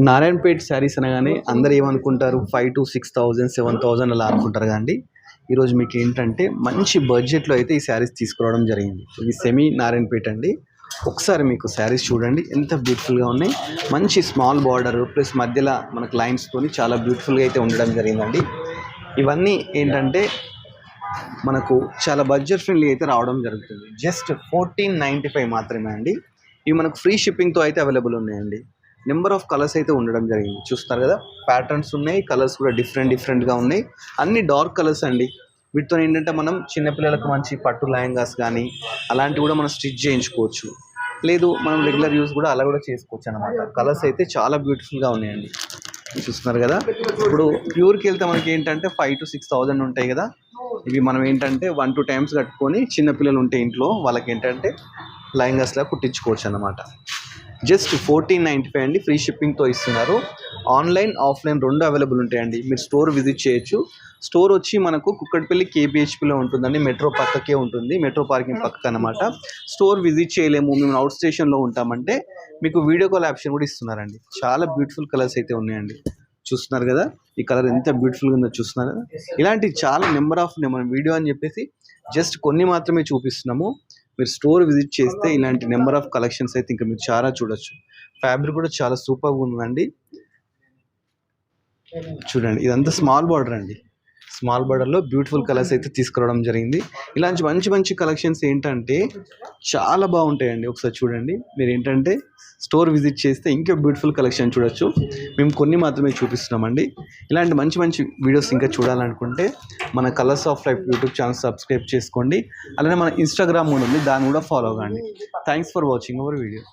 నారాయణపేట్ శారీస్ అనగానే అందరూ ఏమనుకుంటారు 5,000 to 6,000 7,000 అలా అనుకుంటారు కదండి. ఈరోజు మీకు ఏంటంటే మంచి బడ్జెట్లో అయితే ఈ శారీస్ తీసుకురావడం జరిగింది. ఇది సెమీ నారాయణపేట్ అండి. ఒకసారి మీకు శారీస్ చూడండి ఎంత బ్యూటిఫుల్గా ఉన్నాయి. మంచి స్మాల్ బార్డర్ ప్లస్ మధ్యలో మనకు లైన్స్తోని చాలా బ్యూటిఫుల్గా అయితే ఉండడం జరిగిందండి. ఇవన్నీ ఏంటంటే మనకు చాలా బడ్జెట్ ఫ్రెండ్లీ అయితే రావడం జరుగుతుంది. జస్ట్ 1495 మాత్రమే అండి. ఇవి మనకు ఫ్రీ షిప్పింగ్తో అయితే అవైలబుల్ ఉన్నాయండి. నెంబర్ ఆఫ్ కలర్స్ అయితే ఉండడం జరిగింది. చూస్తారు కదా, ప్యాటర్న్స్ ఉన్నాయి, కలర్స్ కూడా డిఫరెంట్గా ఉన్నాయి. అన్ని డార్క్ కలర్స్ అండి. వీటితో ఏంటంటే మనం చిన్నపిల్లలకు మంచి పట్టు లెహంగాస్ కానీ అలాంటివి కూడా మనం స్టిచ్ చేయించుకోవచ్చు. లేదు మనం రెగ్యులర్ యూస్ కూడా అలా కూడా చేసుకోవచ్చు అనమాట. కలర్స్ అయితే చాలా బ్యూటిఫుల్గా ఉన్నాయండి. చూస్తున్నారు కదా, ఇప్పుడు ప్యూర్కి వెళ్తే మనకి ఏంటంటే 5,000 to 6,000 ఉంటాయి కదా. ఇవి మనం ఏంటంటే 1, 2 టైమ్స్ కట్టుకొని చిన్నపిల్లలు ఉంటే ఇంట్లో వాళ్ళకి ఏంటంటే లెహంగాస్లా కుట్టించుకోవచ్చు అన్నమాట. జస్ట్ 1495 అండి. ఫ్రీ షిప్పింగ్తో ఇస్తున్నారు. ఆన్లైన్ ఆఫ్లైన్ రెండు అవైలబుల్ ఉంటాయండి. మీరు స్టోర్ విజిట్ చేయొచ్చు. స్టోర్ వచ్చి మనకు కుక్కట్పల్లి KPHPలో ఉంటుందండి. మెట్రో పక్కకే ఉంటుంది, మెట్రో పార్కింగ్ పక్కకు అనమాట. స్టోర్ విజిట్ చేయలేము, మేము అవుట్ స్టేషన్లో ఉంటామంటే మీకు వీడియో కాల్ ఆప్షన్ కూడా ఇస్తున్నారండి. చాలా బ్యూటిఫుల్ కలర్స్ అయితే ఉన్నాయండి. చూస్తున్నారు కదా, ఈ కలర్ ఎంత బ్యూటిఫుల్గా ఉందో చూస్తున్నారు కదా. ఇలాంటి చాలా నెంబర్ ఆఫ్ మనం వీడియో అని చెప్పేసి జస్ట్ కొన్ని మాత్రమే చూపిస్తున్నాము. మీరు స్టోర్ విజిట్ చేస్తే ఇలాంటి నెంబర్ ఆఫ్ కలెక్షన్స్ అయితే ఇంకా మీరు చాలా చూడొచ్చు. ఫ్యాబ్రిక్ కూడా చాలా సూపర్గా ఉందండి. చూడండి, ఇదంతా స్మాల్ బార్డర్ అండి. స్మాల్ బార్డర్లో బ్యూటిఫుల్ కలర్స్ అయితే తీసుకురావడం జరిగింది. ఇలాంటి మంచి మంచి కలెక్షన్స్ ఏంటంటే చాలా బాగుంటాయండి. ఒకసారి చూడండి, మీరు ఏంటంటే స్టోర్ విజిట్ చేస్తే ఇంకా బ్యూటిఫుల్ కలెక్షన్ చూడొచ్చు. మేము కొన్ని మాత్రమే చూపిస్తున్నామండి. ఇలాంటి మంచి మంచి వీడియోస్ ఇంకా చూడాలనుకుంటే మన colours of life YouTube channel subscribe చేసుకోండి. అలానే మన ఇన్స్టాగ్రామ్ కూడా ఉంది, దాన్ని కూడా ఫాలో అవ్వండి. Thanks for watching our video.